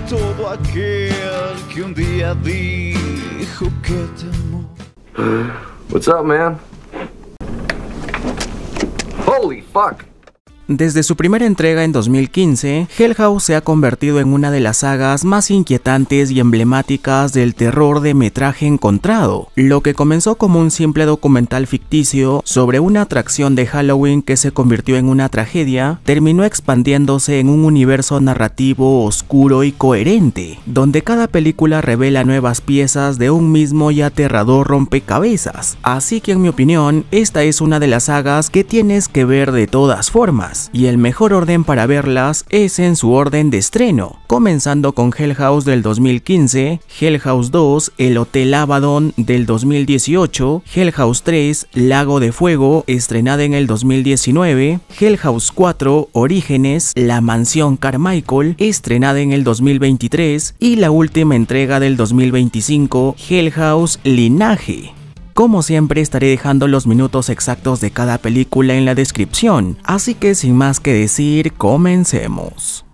todo aquel que un día dijo que te amó. What's up, man? Holy fuck! Desde su primera entrega en 2015, Hell House se ha convertido en una de las sagas más inquietantes y emblemáticas del terror de metraje encontrado. Lo que comenzó como un simple documental ficticio sobre una atracción de Halloween que se convirtió en una tragedia, terminó expandiéndose en un universo narrativo oscuro y coherente, donde cada película revela nuevas piezas de un mismo y aterrador rompecabezas. Así que en mi opinión, esta es una de las sagas que tienes que ver de todas formas. Y el mejor orden para verlas es en su orden de estreno, comenzando con Hell House del 2015, Hell House 2, El Hotel Abaddon del 2018, Hell House 3, Lago de Fuego, estrenada en el 2019, Hell House 4, Orígenes, La Mansión Carmichael, estrenada en el 2023, y la última entrega del 2025, Hell House Linaje. Como siempre estaré dejando los minutos exactos de cada película en la descripción, así que sin más que decir, comencemos.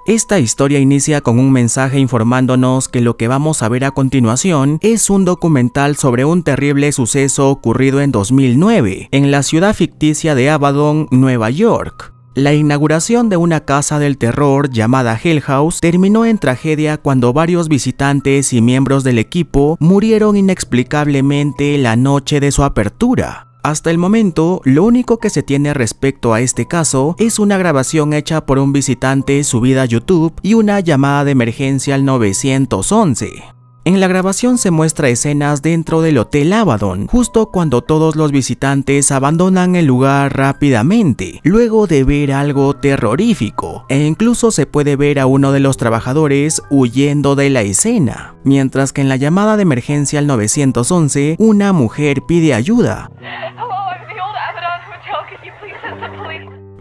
Esta historia inicia con un mensaje informándonos que lo que vamos a ver a continuación es un documental sobre un terrible suceso ocurrido en 2009, en la ciudad ficticia de Abaddon, Nueva York. La inauguración de una casa del terror llamada Hell House terminó en tragedia cuando varios visitantes y miembros del equipo murieron inexplicablemente la noche de su apertura. Hasta el momento, lo único que se tiene respecto a este caso es una grabación hecha por un visitante subida a YouTube y una llamada de emergencia al 911. En la grabación se muestra escenas dentro del Hotel Abaddon, justo cuando todos los visitantes abandonan el lugar rápidamente, luego de ver algo terrorífico, e incluso se puede ver a uno de los trabajadores huyendo de la escena, mientras que en la llamada de emergencia al 911, una mujer pide ayuda.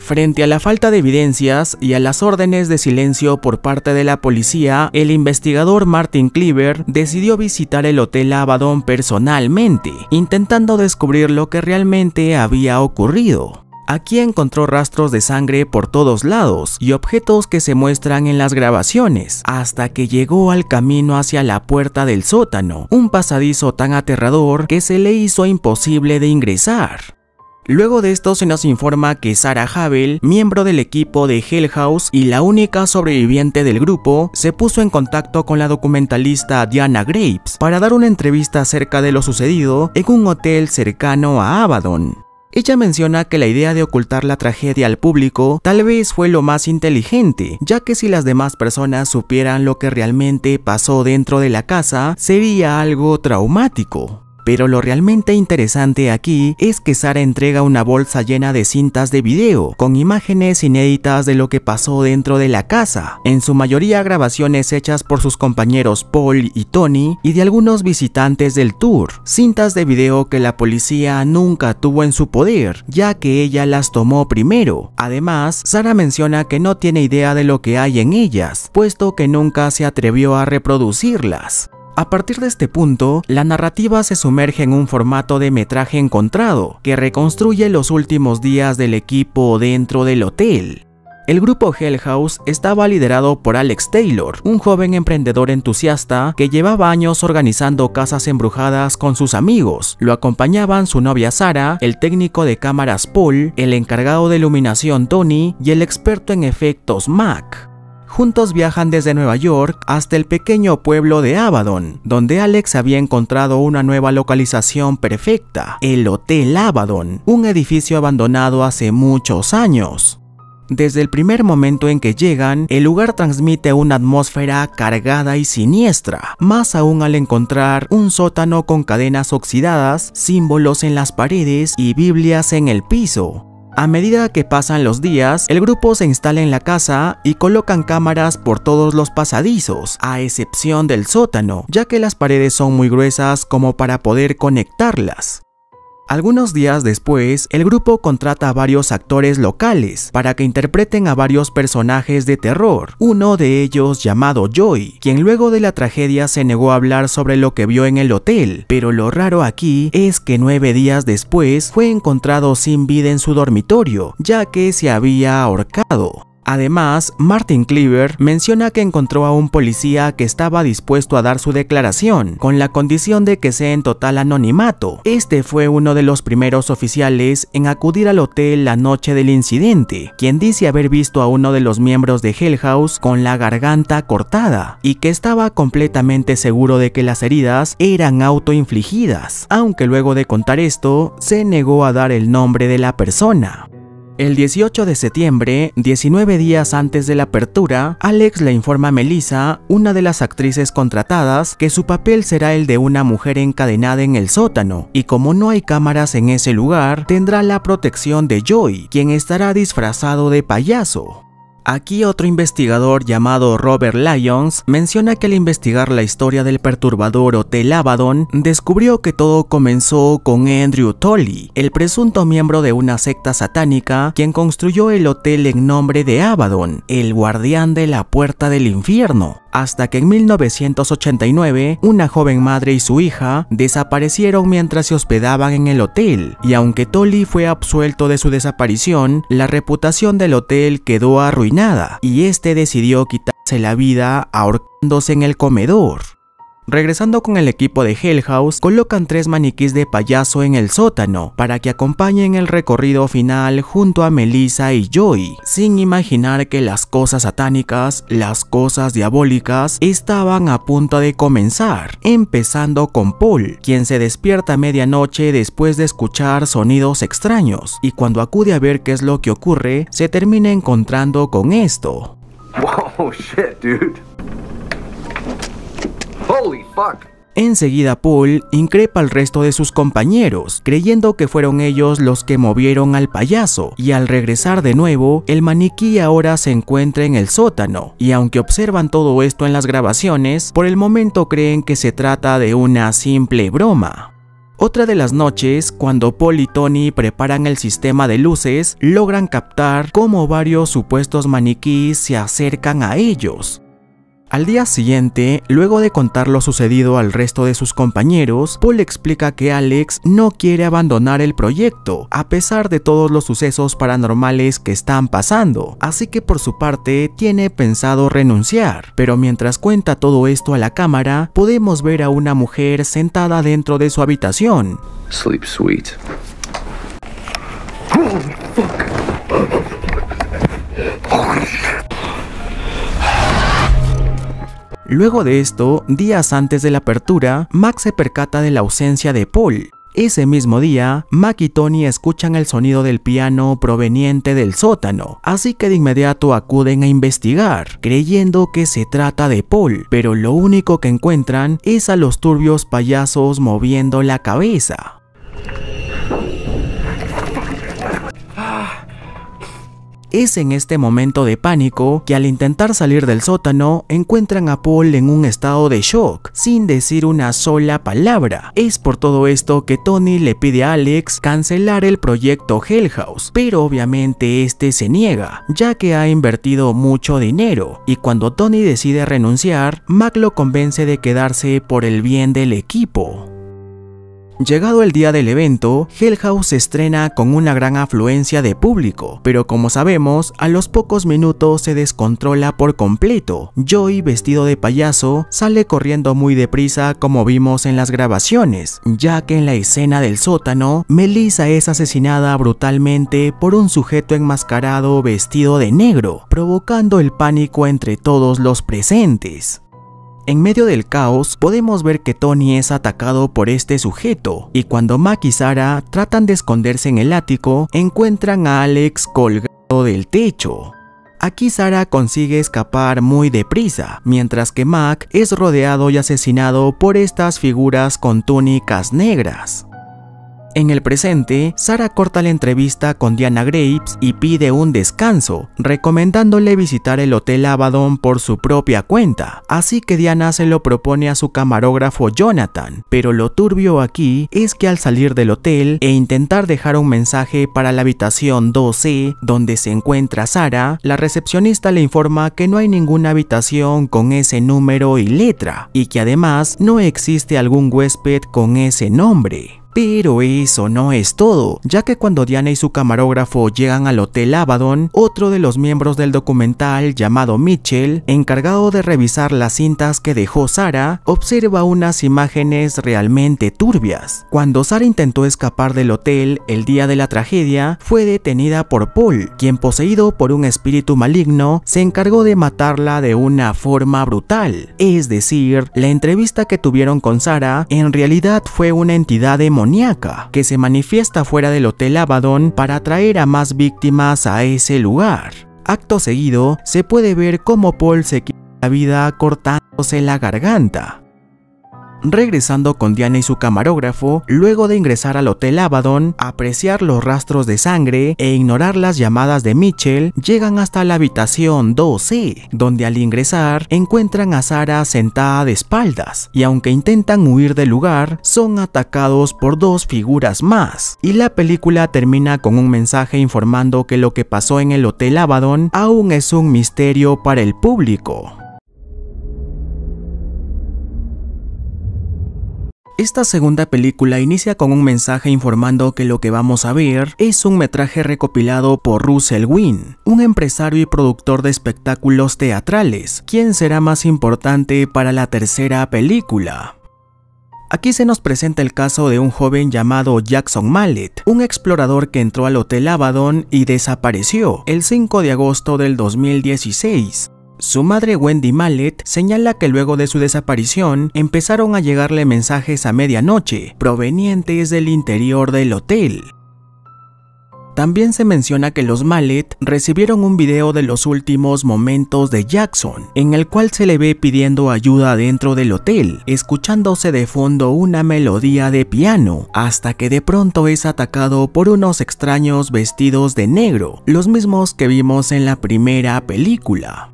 Frente a la falta de evidencias y a las órdenes de silencio por parte de la policía, el investigador Martin Cleaver decidió visitar el Hotel Abaddon personalmente, intentando descubrir lo que realmente había ocurrido. Aquí encontró rastros de sangre por todos lados y objetos que se muestran en las grabaciones, hasta que llegó al camino hacia la puerta del sótano, un pasadizo tan aterrador que se le hizo imposible de ingresar. Luego de esto se nos informa que Sarah Habel, miembro del equipo de Hell House y la única sobreviviente del grupo, se puso en contacto con la documentalista Diana Graves para dar una entrevista acerca de lo sucedido en un hotel cercano a Abaddon. Ella menciona que la idea de ocultar la tragedia al público tal vez fue lo más inteligente, ya que si las demás personas supieran lo que realmente pasó dentro de la casa, sería algo traumático. Pero lo realmente interesante aquí es que Sarah entrega una bolsa llena de cintas de video, con imágenes inéditas de lo que pasó dentro de la casa, en su mayoría grabaciones hechas por sus compañeros Paul y Tony y de algunos visitantes del tour, cintas de video que la policía nunca tuvo en su poder, ya que ella las tomó primero. Además, Sarah menciona que no tiene idea de lo que hay en ellas, puesto que nunca se atrevió a reproducirlas. A partir de este punto, la narrativa se sumerge en un formato de metraje encontrado, que reconstruye los últimos días del equipo dentro del hotel. El grupo Hell House estaba liderado por Alex Taylor, un joven emprendedor entusiasta que llevaba años organizando casas embrujadas con sus amigos. Lo acompañaban su novia Sarah, el técnico de cámaras Paul, el encargado de iluminación Tony y el experto en efectos Mac. Juntos viajan desde Nueva York hasta el pequeño pueblo de Abaddon, donde Alex había encontrado una nueva localización perfecta, el Hotel Abaddon, un edificio abandonado hace muchos años. Desde el primer momento en que llegan, el lugar transmite una atmósfera cargada y siniestra, más aún al encontrar un sótano con cadenas oxidadas, símbolos en las paredes y Biblias en el piso. A medida que pasan los días, el grupo se instala en la casa y colocan cámaras por todos los pasadizos, a excepción del sótano, ya que las paredes son muy gruesas como para poder conectarlas. Algunos días después, el grupo contrata a varios actores locales para que interpreten a varios personajes de terror, uno de ellos llamado Joy, quien luego de la tragedia se negó a hablar sobre lo que vio en el hotel, pero lo raro aquí es que 9 días después fue encontrado sin vida en su dormitorio, ya que se había ahorcado. Además, Martin Cleaver menciona que encontró a un policía que estaba dispuesto a dar su declaración, con la condición de que sea en total anonimato. Este fue uno de los primeros oficiales en acudir al hotel la noche del incidente, quien dice haber visto a uno de los miembros de Hell House con la garganta cortada, y que estaba completamente seguro de que las heridas eran autoinfligidas, aunque luego de contar esto, se negó a dar el nombre de la persona. El 18 de septiembre, 19 días antes de la apertura, Alex le informa a Melissa, una de las actrices contratadas, que su papel será el de una mujer encadenada en el sótano, y como no hay cámaras en ese lugar, tendrá la protección de Joy, quien estará disfrazado de payaso. Aquí otro investigador llamado Robert Lyons menciona que al investigar la historia del perturbador Hotel Abaddon, descubrió que todo comenzó con Andrew Tolley, el presunto miembro de una secta satánica quien construyó el hotel en nombre de Abaddon, el guardián de la puerta del infierno, hasta que en 1989 una joven madre y su hija desaparecieron mientras se hospedaban en el hotel, y aunque Tolley fue absuelto de su desaparición, la reputación del hotel quedó arruinada y este decidió quitarse la vida ahorcándose en el comedor. Regresando con el equipo de Hell House, colocan 3 maniquís de payaso en el sótano para que acompañen el recorrido final junto a Melissa y Joy, sin imaginar que las cosas satánicas, las cosas diabólicas, estaban a punto de comenzar, empezando con Paul, quien se despierta a medianoche después de escuchar sonidos extraños, y cuando acude a ver qué es lo que ocurre, se termina encontrando con esto. Whoa, shit, dude. Holy fuck. Enseguida Paul increpa al resto de sus compañeros, creyendo que fueron ellos los que movieron al payaso, y al regresar de nuevo, el maniquí ahora se encuentra en el sótano, y aunque observan todo esto en las grabaciones, por el momento creen que se trata de una simple broma. Otra de las noches, cuando Paul y Tony preparan el sistema de luces, logran captar cómo varios supuestos maniquíes se acercan a ellos. Al día siguiente, luego de contar lo sucedido al resto de sus compañeros, Paul explica que Alex no quiere abandonar el proyecto, a pesar de todos los sucesos paranormales que están pasando, así que por su parte tiene pensado renunciar. Pero mientras cuenta todo esto a la cámara, podemos ver a una mujer sentada dentro de su habitación. Sleep sweet. Luego de esto, días antes de la apertura, Mac se percata de la ausencia de Paul. Ese mismo día, Mac y Tony escuchan el sonido del piano proveniente del sótano, así que de inmediato acuden a investigar, creyendo que se trata de Paul, pero lo único que encuentran es a los turbios payasos moviendo la cabeza. Es en este momento de pánico que al intentar salir del sótano encuentran a Paul en un estado de shock, sin decir una sola palabra. Es por todo esto que Tony le pide a Alex cancelar el proyecto Hell House, pero obviamente este se niega, ya que ha invertido mucho dinero, y cuando Tony decide renunciar, Mac lo convence de quedarse por el bien del equipo. Llegado el día del evento, Hell House se estrena con una gran afluencia de público, pero como sabemos, a los pocos minutos se descontrola por completo. Joy, vestido de payaso, sale corriendo muy deprisa como vimos en las grabaciones, ya que en la escena del sótano, Melissa es asesinada brutalmente por un sujeto enmascarado vestido de negro, provocando el pánico entre todos los presentes. En medio del caos, podemos ver que Tony es atacado por este sujeto, y cuando Mac y Sarah tratan de esconderse en el ático, encuentran a Alex colgado del techo. Aquí Sarah consigue escapar muy deprisa, mientras que Mac es rodeado y asesinado por estas figuras con túnicas negras. En el presente, Sarah corta la entrevista con Diana Graves y pide un descanso, recomendándole visitar el Hotel Abaddon por su propia cuenta, así que Diana se lo propone a su camarógrafo Jonathan, pero lo turbio aquí es que al salir del hotel e intentar dejar un mensaje para la habitación 2C donde se encuentra Sarah, la recepcionista le informa que no hay ninguna habitación con ese número y letra, y que además no existe algún huésped con ese nombre. Pero eso no es todo, ya que cuando Diana y su camarógrafo llegan al Hotel Abaddon, otro de los miembros del documental llamado Mitchell, encargado de revisar las cintas que dejó Sarah, observa unas imágenes realmente turbias. Cuando Sarah intentó escapar del hotel el día de la tragedia, fue detenida por Paul, quien poseído por un espíritu maligno, se encargó de matarla de una forma brutal. Es decir, la entrevista que tuvieron con Sarah en realidad fue una entidad demoníaca que se manifiesta fuera del Hotel Abaddon para atraer a más víctimas a ese lugar. Acto seguido, se puede ver cómo Paul se quita la vida cortándose la garganta. Regresando con Diana y su camarógrafo, luego de ingresar al Hotel Abaddon, apreciar los rastros de sangre e ignorar las llamadas de Mitchell, llegan hasta la habitación 2C, donde al ingresar encuentran a Sarah sentada de espaldas, y aunque intentan huir del lugar, son atacados por dos figuras más, y la película termina con un mensaje informando que lo que pasó en el Hotel Abaddon aún es un misterio para el público. Esta segunda película inicia con un mensaje informando que lo que vamos a ver es un metraje recopilado por Russell Wynn, un empresario y productor de espectáculos teatrales, quien será más importante para la tercera película. Aquí se nos presenta el caso de un joven llamado Jackson Mallet, un explorador que entró al Hotel Abaddon y desapareció el 5 de agosto del 2016. Su madre Wendy Mallet señala que luego de su desaparición empezaron a llegarle mensajes a medianoche provenientes del interior del hotel. También se menciona que los Mallet recibieron un video de los últimos momentos de Jackson, en el cual se le ve pidiendo ayuda dentro del hotel, escuchándose de fondo una melodía de piano, hasta que de pronto es atacado por unos extraños vestidos de negro, los mismos que vimos en la primera película.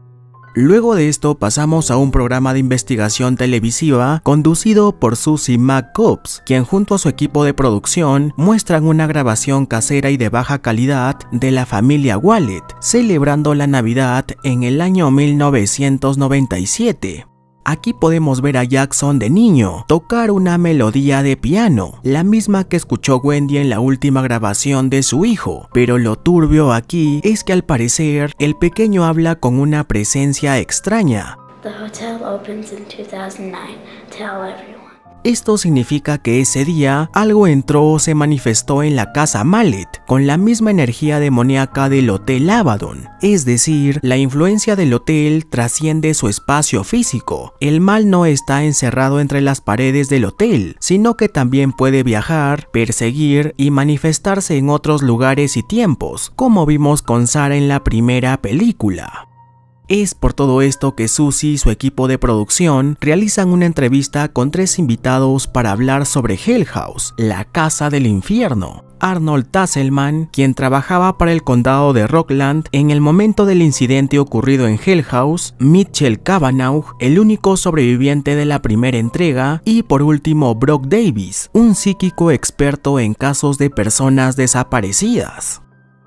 Luego de esto pasamos a un programa de investigación televisiva conducido por Susie McCobbs, quien junto a su equipo de producción muestran una grabación casera y de baja calidad de la familia Wallet, celebrando la Navidad en el año 1997. Aquí podemos ver a Jackson de niño tocar una melodía de piano, la misma que escuchó Wendy en la última grabación de su hijo, pero lo turbio aquí es que al parecer el pequeño habla con una presencia extraña. The hotel opens in 2009. Tell everyone. Esto significa que ese día algo entró o se manifestó en la casa Mallet con la misma energía demoníaca del Hotel Abaddon, es decir, la influencia del hotel trasciende su espacio físico. El mal no está encerrado entre las paredes del hotel, sino que también puede viajar, perseguir y manifestarse en otros lugares y tiempos, como vimos con Sarah en la primera película. Es por todo esto que Susie y su equipo de producción realizan una entrevista con 3 invitados para hablar sobre Hell House, la casa del infierno. Arnold Tasselman, quien trabajaba para el condado de Rockland en el momento del incidente ocurrido en Hell House, Mitchell Cavanaugh, el único sobreviviente de la primera entrega, y por último Brock Davis, un psíquico experto en casos de personas desaparecidas.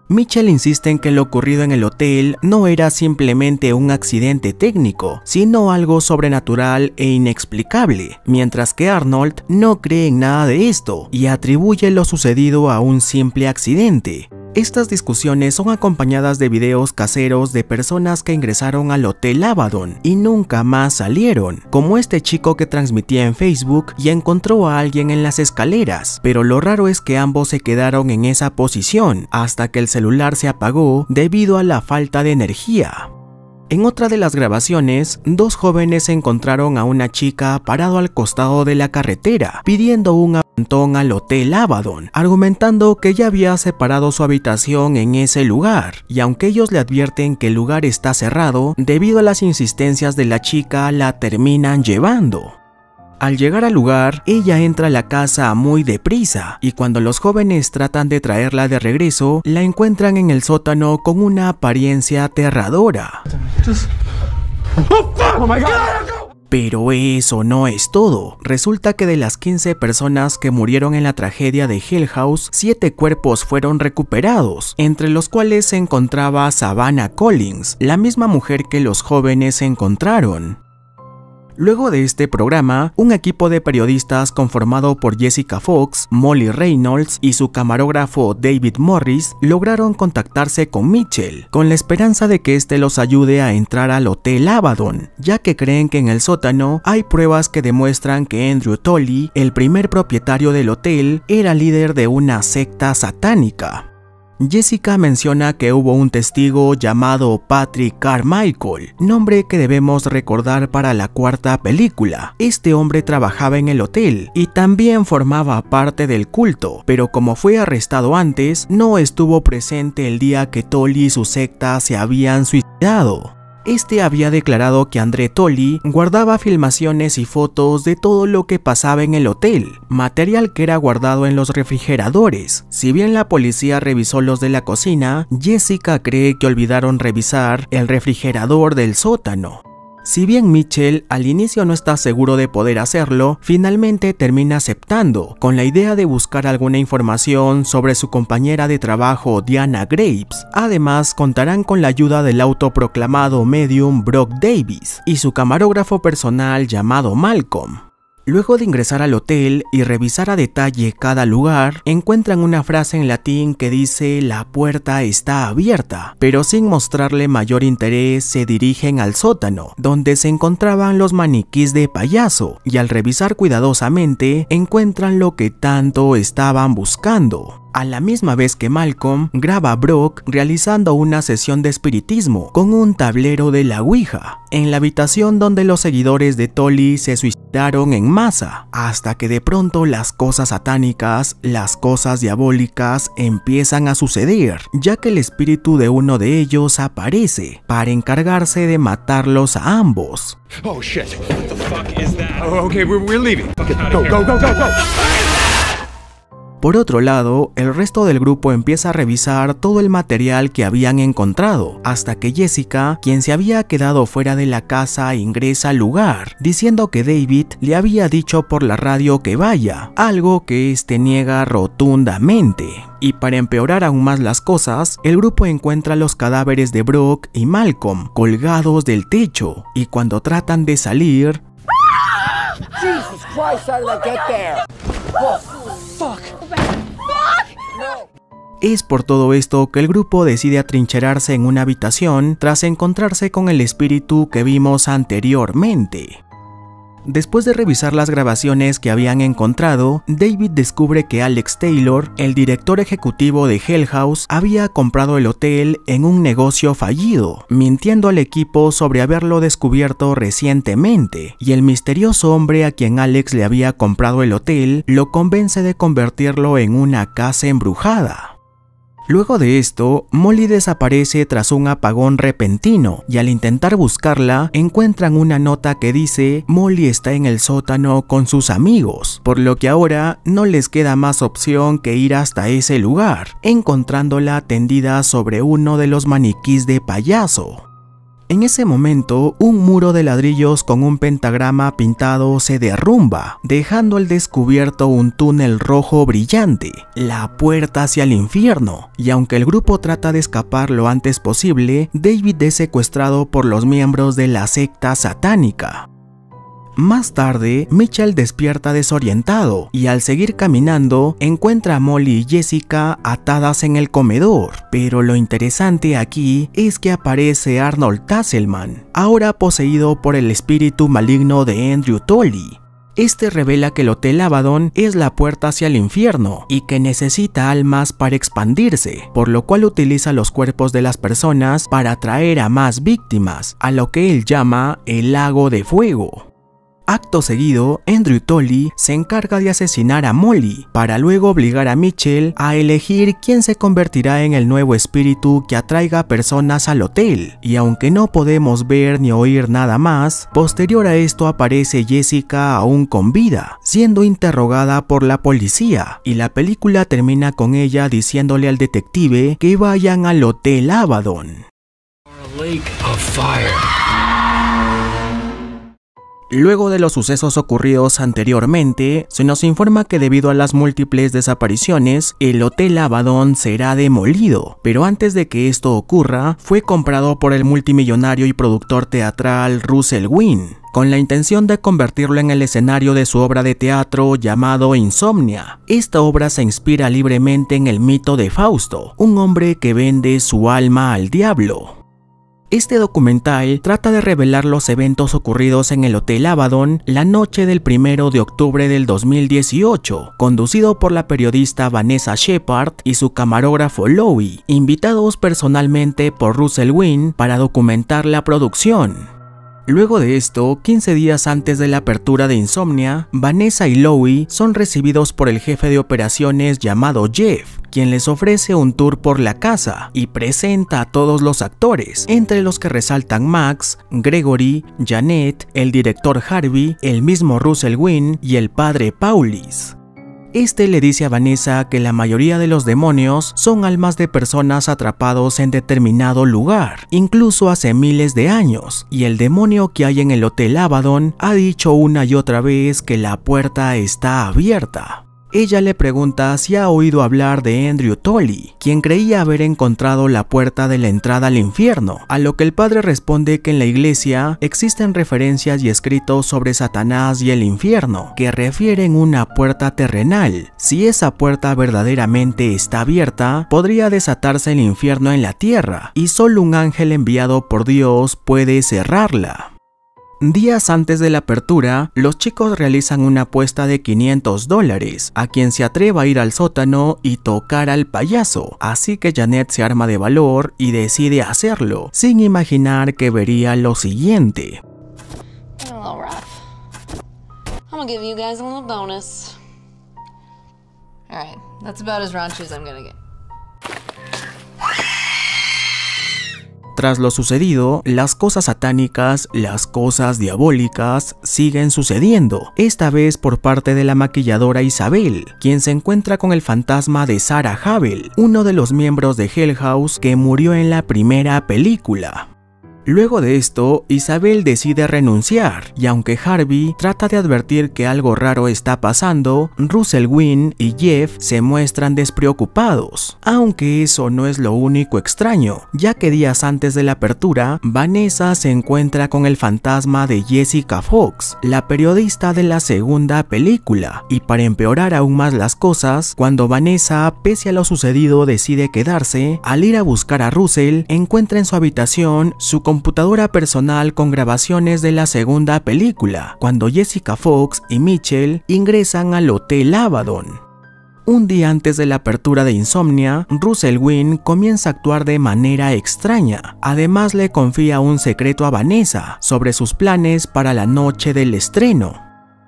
Mitchell insiste en que lo ocurrido en el hotel no era simplemente un accidente técnico, sino algo sobrenatural e inexplicable, mientras que Arnold no cree en nada de esto y atribuye lo sucedido a un simple accidente. Estas discusiones son acompañadas de videos caseros de personas que ingresaron al Hotel Abaddon y nunca más salieron, como este chico que transmitía en Facebook y encontró a alguien en las escaleras, pero lo raro es que ambos se quedaron en esa posición hasta que el celular se apagó debido a la falta de energía. En otra de las grabaciones, 2 jóvenes encontraron a una chica parado al costado de la carretera, pidiendo un aventón al Hotel Abaddon, argumentando que ya había separado su habitación en ese lugar, y aunque ellos le advierten que el lugar está cerrado, debido a las insistencias de la chica la terminan llevando. Al llegar al lugar, ella entra a la casa muy deprisa y cuando los jóvenes tratan de traerla de regreso, la encuentran en el sótano con una apariencia aterradora. Pero eso no es todo. Resulta que de las 15 personas que murieron en la tragedia de Hill House, 7 cuerpos fueron recuperados, entre los cuales se encontraba Savannah Collins, la misma mujer que los jóvenes encontraron. Luego de este programa, un equipo de periodistas conformado por Jessica Fox, Molly Reynolds y su camarógrafo David Morris lograron contactarse con Mitchell, con la esperanza de que éste los ayude a entrar al Hotel Abaddon, ya que creen que en el sótano hay pruebas que demuestran que Andrew Tolley, el primer propietario del hotel, era líder de una secta satánica. Jessica menciona que hubo un testigo llamado Patrick Carmichael, nombre que debemos recordar para la 4ª película. Este hombre trabajaba en el hotel y también formaba parte del culto, pero como fue arrestado antes, no estuvo presente el día que Tolley y su secta se habían suicidado. Este había declarado que André Tolley guardaba filmaciones y fotos de todo lo que pasaba en el hotel, material que era guardado en los refrigeradores. Si bien la policía revisó los de la cocina, Jessica cree que olvidaron revisar el refrigerador del sótano. Si bien Mitchell al inicio no está seguro de poder hacerlo, finalmente termina aceptando, con la idea de buscar alguna información sobre su compañera de trabajo Diana Graves. Además, contarán con la ayuda del autoproclamado medium Brock Davis y su camarógrafo personal llamado Malcolm. Luego de ingresar al hotel y revisar a detalle cada lugar, encuentran una frase en latín que dice "la puerta está abierta", pero sin mostrarle mayor interés se dirigen al sótano, donde se encontraban los maniquís de payaso, y al revisar cuidadosamente encuentran lo que tanto estaban buscando. A la misma vez que Malcolm graba a Brock realizando una sesión de espiritismo con un tablero de la Ouija, en la habitación donde los seguidores de Tolley se suicidaron en masa, hasta que de pronto las cosas satánicas, las cosas diabólicas empiezan a suceder, ya que el espíritu de uno de ellos aparece para encargarse de matarlos a ambos. Oh shit, what the fuck is that? Oh, okay, we're leaving. Okay, go. Por otro lado, el resto del grupo empieza a revisar todo el material que habían encontrado, hasta que Jessica, quien se había quedado fuera de la casa, ingresa al lugar, diciendo que David le había dicho por la radio que vaya, algo que este niega rotundamente. Y para empeorar aún más las cosas, el grupo encuentra los cadáveres de Brock y Malcolm colgados del techo, y cuando tratan de salir... Jesus Christ, how did I get there? Oh, fuck. Es por todo esto que el grupo decide atrincherarse en una habitación tras encontrarse con el espíritu que vimos anteriormente. Después de revisar las grabaciones que habían encontrado, David descubre que Alex Taylor, el director ejecutivo de Hell House, había comprado el hotel en un negocio fallido, mintiendo al equipo sobre haberlo descubierto recientemente, y el misterioso hombre a quien Alex le había comprado el hotel lo convence de convertirlo en una casa embrujada. Luego de esto, Molly desaparece tras un apagón repentino y al intentar buscarla, encuentran una nota que dice Molly está en el sótano con sus amigos, por lo que ahora no les queda más opción que ir hasta ese lugar, encontrándola tendida sobre uno de los maniquís de payaso. En ese momento, un muro de ladrillos con un pentagrama pintado se derrumba, dejando al descubierto un túnel rojo brillante, la puerta hacia el infierno, y aunque el grupo trata de escapar lo antes posible, David es secuestrado por los miembros de la secta satánica. Más tarde, Mitchell despierta desorientado y al seguir caminando encuentra a Molly y Jessica atadas en el comedor, pero lo interesante aquí es que aparece Arnold Tasselman, ahora poseído por el espíritu maligno de Andrew Tolley. Este revela que el Hotel Abaddon es la puerta hacia el infierno y que necesita almas para expandirse, por lo cual utiliza los cuerpos de las personas para atraer a más víctimas, a lo que él llama el Lago de Fuego. Acto seguido, Andrew Tolley se encarga de asesinar a Molly, para luego obligar a Mitchell a elegir quién se convertirá en el nuevo espíritu que atraiga personas al hotel. Y aunque no podemos ver ni oír nada más, posterior a esto aparece Jessica aún con vida, siendo interrogada por la policía, y la película termina con ella diciéndole al detective que vayan al Hotel Abaddon. Luego de los sucesos ocurridos anteriormente, se nos informa que debido a las múltiples desapariciones, el Hotel Abaddon será demolido, pero antes de que esto ocurra, fue comprado por el multimillonario y productor teatral Russell Wynn, con la intención de convertirlo en el escenario de su obra de teatro llamado Insomnia. Esta obra se inspira libremente en el mito de Fausto, un hombre que vende su alma al diablo. Este documental trata de revelar los eventos ocurridos en el Hotel Abaddon la noche del 1 de octubre del 2018, conducido por la periodista Vanessa Shepard y su camarógrafo Louie, invitados personalmente por Russell Wynn para documentar la producción. Luego de esto, 15 días antes de la apertura de Insomnia, Vanessa y Louie son recibidos por el jefe de operaciones llamado Jeff, quien les ofrece un tour por la casa y presenta a todos los actores, entre los que resaltan Max, Gregory, Janet, el director Harvey, el mismo Russell Wynn y el padre Paulis. Este le dice a Vanessa que la mayoría de los demonios son almas de personas atrapados en determinado lugar, incluso hace miles de años, y el demonio que hay en el Hotel Abaddon ha dicho una y otra vez que la puerta está abierta. Ella le pregunta si ha oído hablar de Andrew Tolley, quien creía haber encontrado la puerta de la entrada al infierno, a lo que el padre responde que en la iglesia existen referencias y escritos sobre Satanás y el infierno, que refieren una puerta terrenal. Si esa puerta verdaderamente está abierta, podría desatarse el infierno en la tierra, y solo un ángel enviado por Dios puede cerrarla. Días antes de la apertura, los chicos realizan una apuesta de $500 a quien se atreva a ir al sótano y tocar al payaso, así que Janet se arma de valor y decide hacerlo, sin imaginar que vería lo siguiente. Tras lo sucedido, las cosas satánicas, las cosas diabólicas siguen sucediendo, esta vez por parte de la maquilladora Isabel, quien se encuentra con el fantasma de Sarah Habel, uno de los miembros de Hell House que murió en la primera película. Luego de esto, Isabel decide renunciar, y aunque Harvey trata de advertir que algo raro está pasando, Russell Wynn y Jeff se muestran despreocupados. Aunque eso no es lo único extraño, ya que días antes de la apertura, Vanessa se encuentra con el fantasma de Jessica Fox, la periodista de la segunda película, y para empeorar aún más las cosas, cuando Vanessa, pese a lo sucedido, decide quedarse, al ir a buscar a Russell, encuentra en su habitación su computadora personal con grabaciones de la segunda película, cuando Jessica Fox y Mitchell ingresan al Hotel Abaddon. Un día antes de la apertura de Insomnia, Russell Wynn comienza a actuar de manera extraña. Además, le confía un secreto a Vanessa sobre sus planes para la noche del estreno.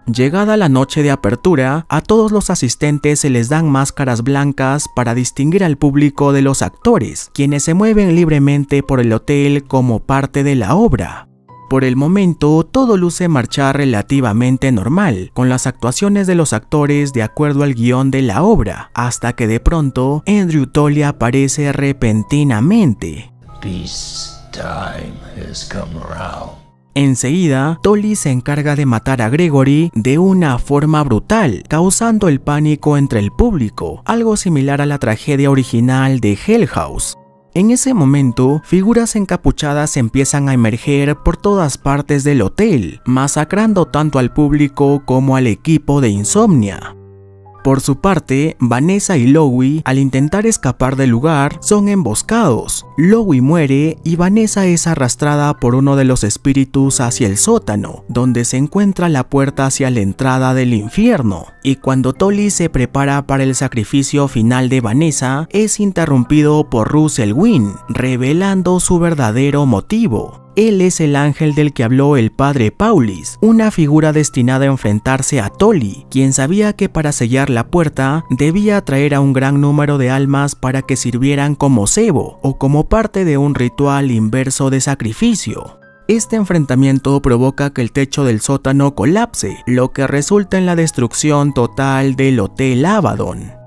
Llegada la noche de apertura, a todos los asistentes se les dan máscaras blancas para distinguir al público de los actores, quienes se mueven libremente por el hotel como parte de la obra. Por el momento, todo luce marchar relativamente normal, con las actuaciones de los actores de acuerdo al guión de la obra, hasta que de pronto, Andrew Tolley aparece repentinamente. Peace time has come around. Enseguida, Tolley se encarga de matar a Gregory de una forma brutal, causando el pánico entre el público, algo similar a la tragedia original de Hell House. En ese momento, figuras encapuchadas empiezan a emerger por todas partes del hotel, masacrando tanto al público como al equipo de Insomnia. Por su parte, Vanessa y Louie, al intentar escapar del lugar, son emboscados. Louie muere y Vanessa es arrastrada por uno de los espíritus hacia el sótano, donde se encuentra la puerta hacia la entrada del infierno. Y cuando Tolley se prepara para el sacrificio final de Vanessa, es interrumpido por Russell Wynn, revelando su verdadero motivo. Él es el ángel del que habló el padre Paulis, una figura destinada a enfrentarse a Tolly, quien sabía que para sellar la puerta debía atraer a un gran número de almas para que sirvieran como cebo o como parte de un ritual inverso de sacrificio. Este enfrentamiento provoca que el techo del sótano colapse, lo que resulta en la destrucción total del Hotel Abaddon.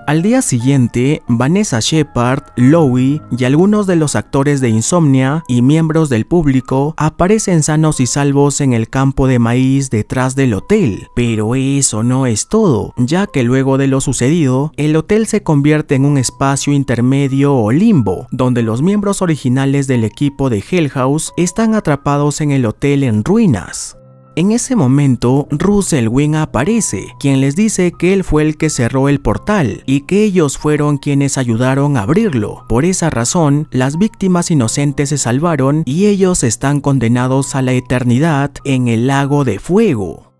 Al día siguiente, Vanessa Shepard, Louie y algunos de los actores de Insomnia y miembros del público aparecen sanos y salvos en el campo de maíz detrás del hotel. Pero eso no es todo, ya que luego de lo sucedido, el hotel se convierte en un espacio intermedio o limbo, donde los miembros originales del equipo de Hell House están atrapados en el hotel en ruinas. En ese momento, Russell Wynn aparece, quien les dice que él fue el que cerró el portal y que ellos fueron quienes ayudaron a abrirlo. Por esa razón, las víctimas inocentes se salvaron y ellos están condenados a la eternidad en el lago de fuego.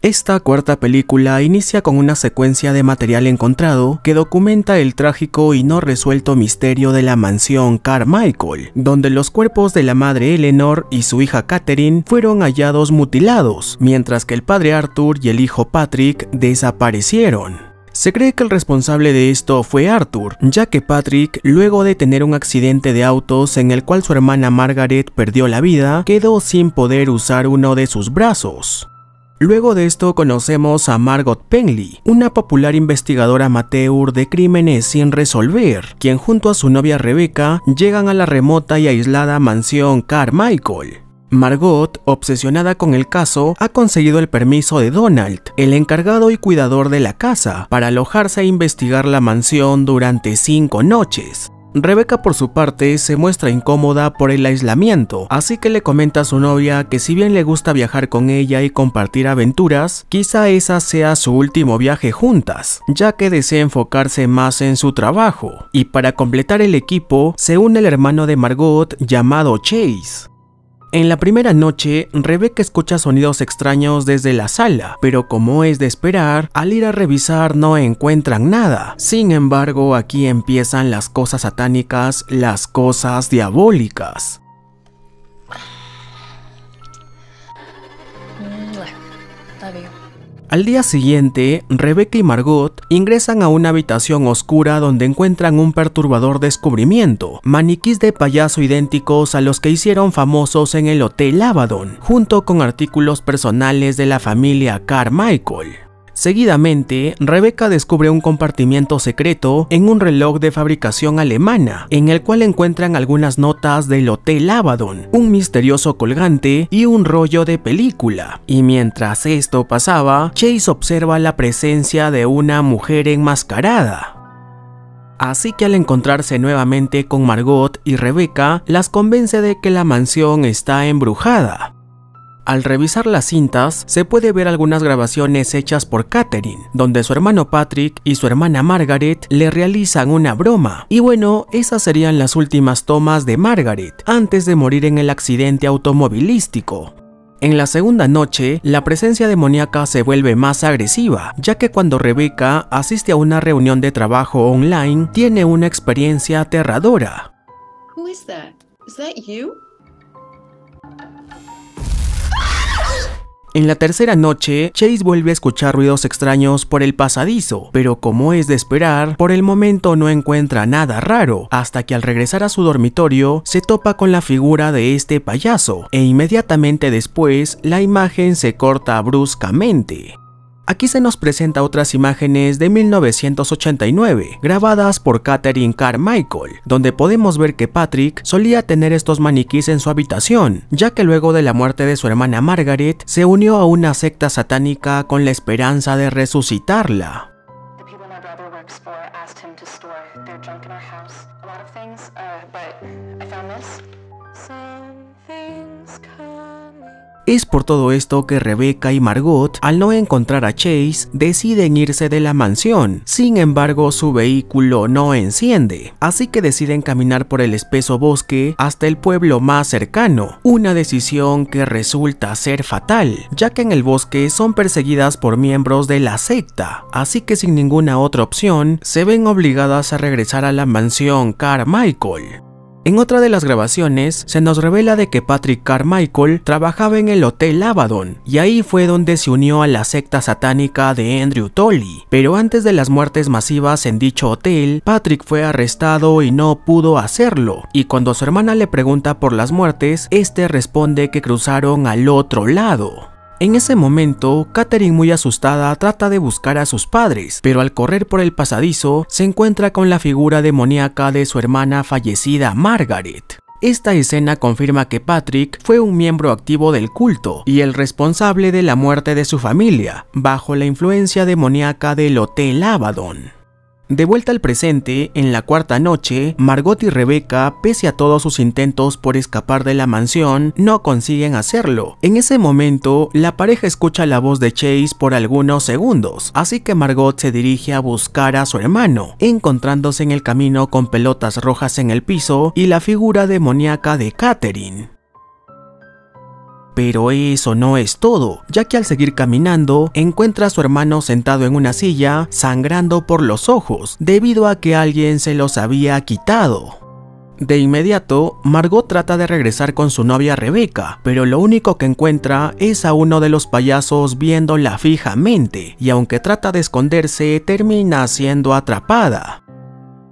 Esta cuarta película inicia con una secuencia de material encontrado que documenta el trágico y no resuelto misterio de la mansión Carmichael, donde los cuerpos de la madre Eleanor y su hija Catherine fueron hallados mutilados, mientras que el padre Arthur y el hijo Patrick desaparecieron. Se cree que el responsable de esto fue Arthur, ya que Patrick, luego de tener un accidente de autos en el cual su hermana Margaret perdió la vida, quedó sin poder usar uno de sus brazos. Luego de esto conocemos a Margot Penley, una popular investigadora amateur de crímenes sin resolver, quien junto a su novia Rebecca llegan a la remota y aislada mansión Carmichael. Margot, obsesionada con el caso, ha conseguido el permiso de Donald, el encargado y cuidador de la casa, para alojarse e investigar la mansión durante 5 noches. Rebecca por su parte se muestra incómoda por el aislamiento, así que le comenta a su novia que si bien le gusta viajar con ella y compartir aventuras, quizá esa sea su último viaje juntas, ya que desea enfocarse más en su trabajo. Y para completar el equipo, se une el hermano de Margot llamado Chase. En la primera noche, Rebecca escucha sonidos extraños desde la sala, pero como es de esperar, al ir a revisar no encuentran nada. Sin embargo, aquí empiezan las cosas satánicas, las cosas diabólicas. Love you. Al día siguiente, Rebecca y Margot ingresan a una habitación oscura donde encuentran un perturbador descubrimiento, maniquís de payaso idénticos a los que hicieron famosos en el Hotel Abaddon, junto con artículos personales de la familia Carmichael. Seguidamente, Rebecca descubre un compartimiento secreto en un reloj de fabricación alemana, en el cual encuentran algunas notas del Hotel Abaddon, un misterioso colgante y un rollo de película. Y mientras esto pasaba, Chase observa la presencia de una mujer enmascarada. Así que al encontrarse nuevamente con Margot y Rebecca, las convence de que la mansión está embrujada. Al revisar las cintas, se puede ver algunas grabaciones hechas por Catherine, donde su hermano Patrick y su hermana Margaret le realizan una broma. Y bueno, esas serían las últimas tomas de Margaret, antes de morir en el accidente automovilístico. En la segunda noche, la presencia demoníaca se vuelve más agresiva, ya que cuando Rebecca asiste a una reunión de trabajo online, tiene una experiencia aterradora. Who is that? Is that you? En la tercera noche, Chase vuelve a escuchar ruidos extraños por el pasadizo, pero como es de esperar, por el momento no encuentra nada raro, hasta que al regresar a su dormitorio, se topa con la figura de este payaso, e inmediatamente después, la imagen se corta bruscamente. Aquí se nos presenta otras imágenes de 1989, grabadas por Catherine Carmichael, donde podemos ver que Patrick solía tener estos maniquís en su habitación, ya que luego de la muerte de su hermana Margaret, se unió a una secta satánica con la esperanza de resucitarla. Es por todo esto que Rebecca y Margot, al no encontrar a Chase, deciden irse de la mansión. Sin embargo, su vehículo no enciende, así que deciden caminar por el espeso bosque hasta el pueblo más cercano, una decisión que resulta ser fatal, ya que en el bosque son perseguidas por miembros de la secta, así que sin ninguna otra opción, se ven obligadas a regresar a la mansión Carmichael. En otra de las grabaciones, se nos revela de que Patrick Carmichael trabajaba en el Hotel Abaddon, y ahí fue donde se unió a la secta satánica de Andrew Tolley. Pero antes de las muertes masivas en dicho hotel, Patrick fue arrestado y no pudo hacerlo, y cuando su hermana le pregunta por las muertes, este responde que cruzaron al otro lado. En ese momento, Catherine, muy asustada, trata de buscar a sus padres, pero al correr por el pasadizo, se encuentra con la figura demoníaca de su hermana fallecida Margaret. Esta escena confirma que Patrick fue un miembro activo del culto y el responsable de la muerte de su familia, bajo la influencia demoníaca del Hotel Abaddon. De vuelta al presente, en la cuarta noche, Margot y Rebecca, pese a todos sus intentos por escapar de la mansión, no consiguen hacerlo. En ese momento, la pareja escucha la voz de Chase por algunos segundos, así que Margot se dirige a buscar a su hermano, encontrándose en el camino con pelotas rojas en el piso y la figura demoníaca de Catherine. Pero eso no es todo, ya que al seguir caminando, encuentra a su hermano sentado en una silla, sangrando por los ojos, debido a que alguien se los había quitado. De inmediato, Margot trata de regresar con su novia Rebecca, pero lo único que encuentra es a uno de los payasos viéndola fijamente, y aunque trata de esconderse, termina siendo atrapada.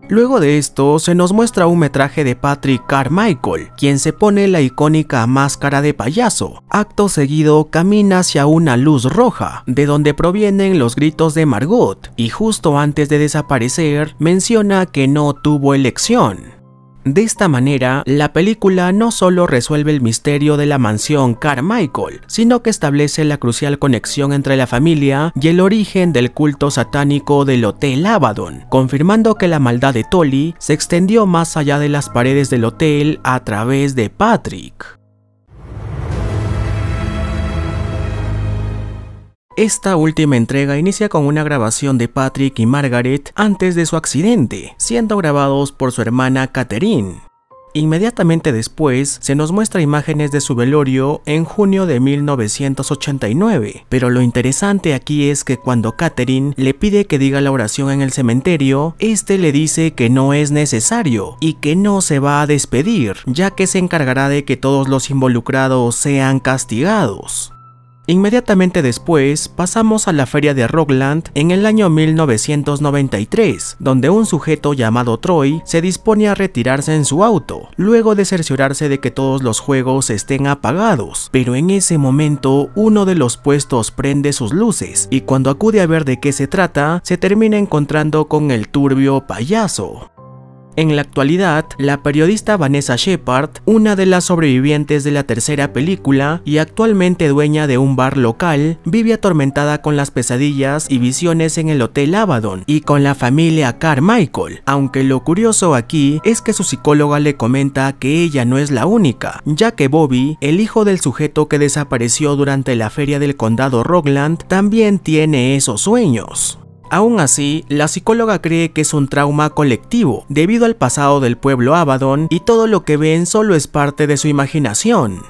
Luego de esto, se nos muestra un metraje de Patrick Carmichael, quien se pone la icónica máscara de payaso. Acto seguido, camina hacia una luz roja, de donde provienen los gritos de Margot, y justo antes de desaparecer, menciona que no tuvo elección. De esta manera, la película no solo resuelve el misterio de la mansión Carmichael, sino que establece la crucial conexión entre la familia y el origen del culto satánico del Hotel Abaddon, confirmando que la maldad de Tolley se extendió más allá de las paredes del hotel a través de Patrick. Esta última entrega inicia con una grabación de Patrick y Margaret antes de su accidente, siendo grabados por su hermana Catherine. Inmediatamente después, se nos muestra imágenes de su velorio en junio de 1989, pero lo interesante aquí es que cuando Catherine le pide que diga la oración en el cementerio, este le dice que no es necesario y que no se va a despedir, ya que se encargará de que todos los involucrados sean castigados. Inmediatamente después, pasamos a la feria de Rockland en el año 1993, donde un sujeto llamado Troy se dispone a retirarse en su auto, luego de cerciorarse de que todos los juegos estén apagados, pero en ese momento uno de los puestos prende sus luces, y cuando acude a ver de qué se trata, se termina encontrando con el turbio payaso. En la actualidad, la periodista Vanessa Shepard, una de las sobrevivientes de la tercera película y actualmente dueña de un bar local, vive atormentada con las pesadillas y visiones en el Hotel Abaddon y con la familia Carmichael, aunque lo curioso aquí es que su psicóloga le comenta que ella no es la única, ya que Bobby, el hijo del sujeto que desapareció durante la feria del condado Rockland, también tiene esos sueños. Aún así, la psicóloga cree que es un trauma colectivo, debido al pasado del pueblo Abaddon y todo lo que ven solo es parte de su imaginación.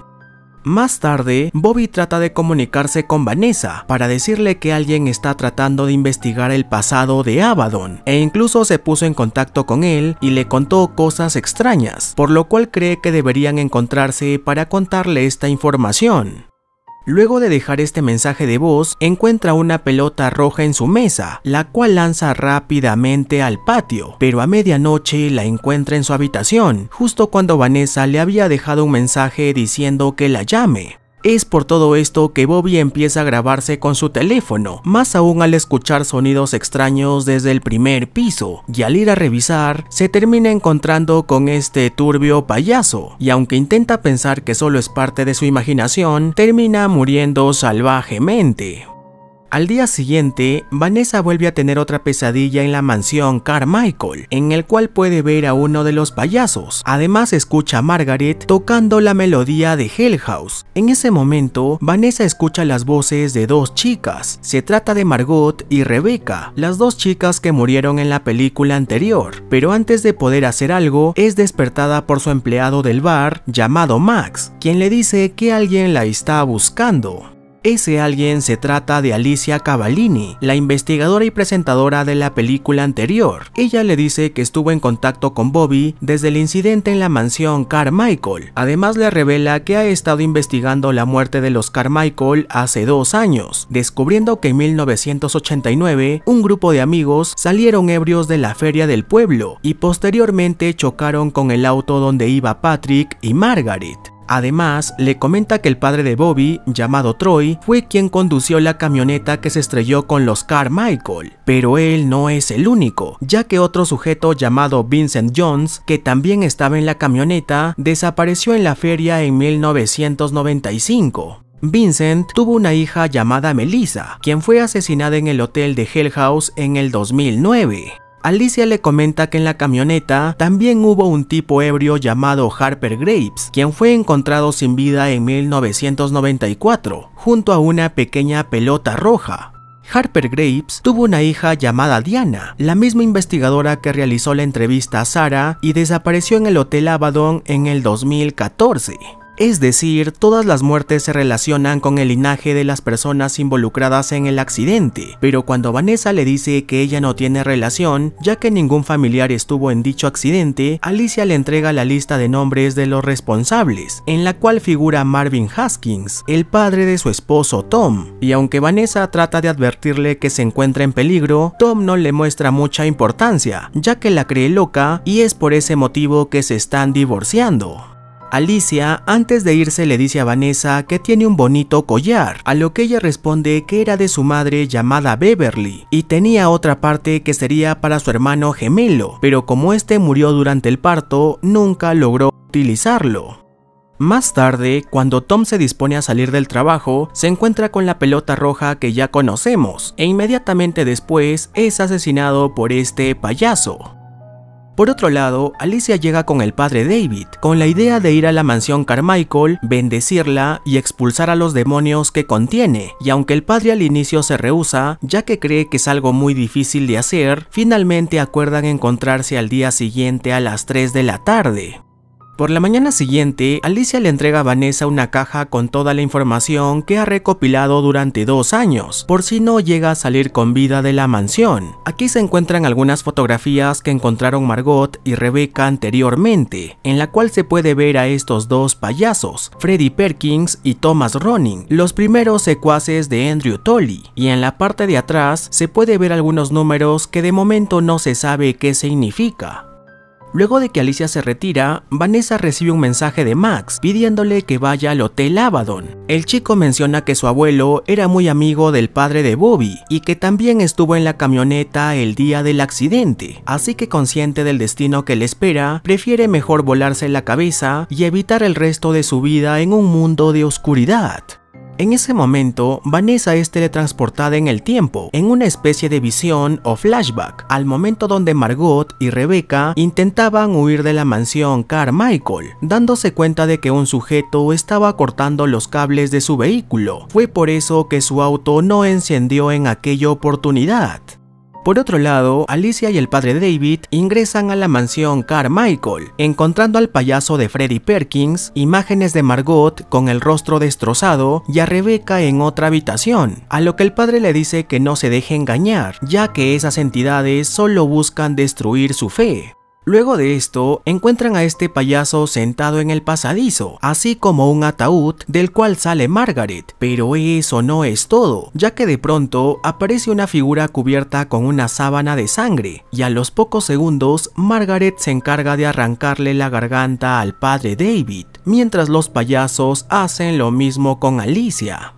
Más tarde, Bobby trata de comunicarse con Vanessa para decirle que alguien está tratando de investigar el pasado de Abaddon, e incluso se puso en contacto con él y le contó cosas extrañas, por lo cual cree que deberían encontrarse para contarle esta información. Luego de dejar este mensaje de voz, encuentra una pelota roja en su mesa, la cual lanza rápidamente al patio, pero a medianoche la encuentra en su habitación, justo cuando Vanessa le había dejado un mensaje diciendo que la llame. Es por todo esto que Bobby empieza a grabarse con su teléfono, más aún al escuchar sonidos extraños desde el primer piso, y al ir a revisar, se termina encontrando con este turbio payaso, y aunque intenta pensar que solo es parte de su imaginación, termina muriendo salvajemente. Al día siguiente, Vanessa vuelve a tener otra pesadilla en la mansión Carmichael, en el cual puede ver a uno de los payasos. Además, escucha a Margaret tocando la melodía de Hell House. En ese momento, Vanessa escucha las voces de dos chicas. Se trata de Margot y Rebecca, las dos chicas que murieron en la película anterior. Pero antes de poder hacer algo, es despertada por su empleado del bar llamado Max, quien le dice que alguien la está buscando. Ese alguien se trata de Alicia Cavallini, la investigadora y presentadora de la película anterior. Ella le dice que estuvo en contacto con Bobby desde el incidente en la mansión Carmichael. Además le revela que ha estado investigando la muerte de los Carmichael hace 2 años, descubriendo que en 1989 un grupo de amigos salieron ebrios de la feria del pueblo y posteriormente chocaron con el auto donde iba Patrick y Margaret. Además, le comenta que el padre de Bobby, llamado Troy, fue quien condució la camioneta que se estrelló con los Carmichael. Pero él no es el único, ya que otro sujeto llamado Vincent Jones, que también estaba en la camioneta, desapareció en la feria en 1995. Vincent tuvo una hija llamada Melissa, quien fue asesinada en el hotel de Hell House en el 2009. Alicia le comenta que en la camioneta también hubo un tipo ebrio llamado Harper Graves, quien fue encontrado sin vida en 1994, junto a una pequeña pelota roja. Harper Graves tuvo una hija llamada Diana, la misma investigadora que realizó la entrevista a Sarah y desapareció en el Hotel Abaddon en el 2014. Es decir, todas las muertes se relacionan con el linaje de las personas involucradas en el accidente, pero cuando Vanessa le dice que ella no tiene relación, ya que ningún familiar estuvo en dicho accidente, Alicia le entrega la lista de nombres de los responsables, en la cual figura Marvin Haskins, el padre de su esposo Tom, y aunque Vanessa trata de advertirle que se encuentra en peligro, Tom no le muestra mucha importancia, ya que la cree loca y es por ese motivo que se están divorciando. Alicia, antes de irse, le dice a Vanessa que tiene un bonito collar, a lo que ella responde que era de su madre llamada Beverly, y tenía otra parte que sería para su hermano gemelo, pero como este murió durante el parto, nunca logró utilizarlo. Más tarde, cuando Tom se dispone a salir del trabajo, se encuentra con la pelota roja que ya conocemos, e inmediatamente después es asesinado por este payaso. Por otro lado, Alicia llega con el padre David, con la idea de ir a la mansión Carmichael, bendecirla y expulsar a los demonios que contiene, y aunque el padre al inicio se rehúsa, ya que cree que es algo muy difícil de hacer, finalmente acuerdan encontrarse al día siguiente a las 3 de la tarde. Por la mañana siguiente, Alicia le entrega a Vanessa una caja con toda la información que ha recopilado durante 2 años, por si no llega a salir con vida de la mansión. Aquí se encuentran algunas fotografías que encontraron Margot y Rebecca anteriormente, en la cual se puede ver a estos dos payasos, Freddie Perkins y Thomas Ronin, los primeros secuaces de Andrew Tolley, y en la parte de atrás se puede ver algunos números que de momento no se sabe qué significa. Luego de que Alicia se retira, Vanessa recibe un mensaje de Max pidiéndole que vaya al Hotel Abaddon. El chico menciona que su abuelo era muy amigo del padre de Bobby y que también estuvo en la camioneta el día del accidente, así que consciente del destino que le espera, prefiere mejor volarse la cabeza y evitar el resto de su vida en un mundo de oscuridad. En ese momento, Vanessa es teletransportada en el tiempo, en una especie de visión o flashback, al momento donde Margot y Rebecca intentaban huir de la mansión Carmichael, dándose cuenta de que un sujeto estaba cortando los cables de su vehículo. Fue por eso que su auto no encendió en aquella oportunidad. Por otro lado, Alicia y el padre David ingresan a la mansión Carmichael, encontrando al payaso de Freddie Perkins, imágenes de Margot con el rostro destrozado y a Rebecca en otra habitación, a lo que el padre le dice que no se deje engañar, ya que esas entidades solo buscan destruir su fe. Luego de esto, encuentran a este payaso sentado en el pasadizo, así como un ataúd del cual sale Margaret, pero eso no es todo, ya que de pronto aparece una figura cubierta con una sábana de sangre, y a los pocos segundos, Margaret se encarga de arrancarle la garganta al padre David, mientras los payasos hacen lo mismo con Alicia.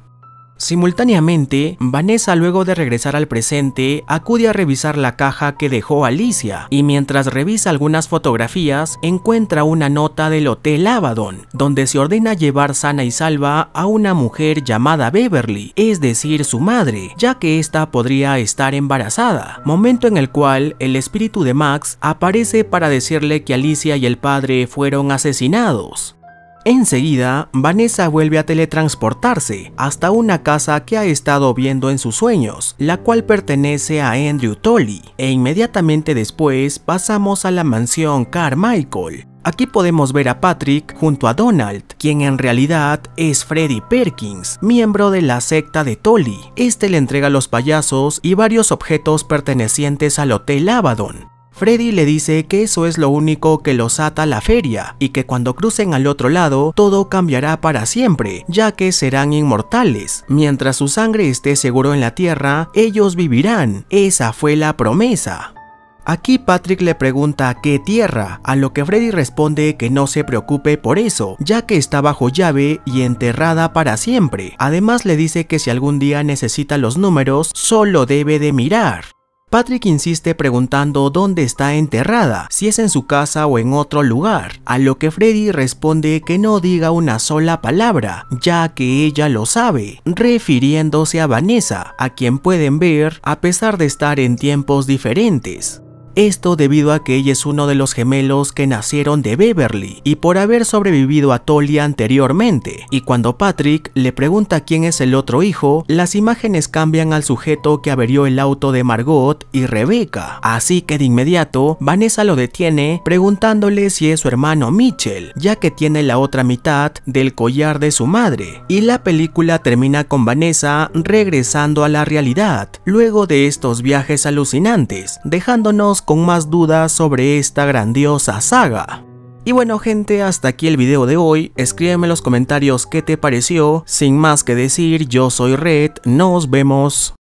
Simultáneamente, Vanessa, luego de regresar al presente, acude a revisar la caja que dejó Alicia y mientras revisa algunas fotografías, encuentra una nota del Hotel Abaddon, donde se ordena llevar sana y salva a una mujer llamada Beverly, es decir, su madre, ya que ésta podría estar embarazada, momento en el cual el espíritu de Max aparece para decirle que Alicia y el padre fueron asesinados. Enseguida, Vanessa vuelve a teletransportarse hasta una casa que ha estado viendo en sus sueños, la cual pertenece a Andrew Tully, e inmediatamente después pasamos a la mansión Carmichael. Aquí podemos ver a Patrick junto a Donald, quien en realidad es Freddy Perkins, miembro de la secta de Tully. Este le entrega los payasos y varios objetos pertenecientes al Hotel Abaddon. Freddy le dice que eso es lo único que los ata a la feria y que cuando crucen al otro lado todo cambiará para siempre, ya que serán inmortales. Mientras su sangre esté seguro en la tierra, ellos vivirán. Esa fue la promesa. Aquí Patrick le pregunta ¿qué tierra? A lo que Freddy responde que no se preocupe por eso, ya que está bajo llave y enterrada para siempre. Además le dice que si algún día necesita los números, solo debe de mirar. Patrick insiste preguntando dónde está enterrada, si es en su casa o en otro lugar, a lo que Freddy responde que no diga una sola palabra, ya que ella lo sabe, refiriéndose a Vanessa, a quien pueden ver a pesar de estar en tiempos diferentes. Esto debido a que ella es uno de los gemelos que nacieron de Beverly y por haber sobrevivido a Tully anteriormente, y cuando Patrick le pregunta quién es el otro hijo, las imágenes cambian al sujeto que averió el auto de Margot y Rebecca, así que de inmediato Vanessa lo detiene preguntándole si es su hermano Mitchell, ya que tiene la otra mitad del collar de su madre, y la película termina con Vanessa regresando a la realidad, luego de estos viajes alucinantes, dejándonos con más dudas sobre esta grandiosa saga. Y bueno gente, hasta aquí el video de hoy, escríbeme en los comentarios qué te pareció, sin más que decir, yo soy Red, nos vemos.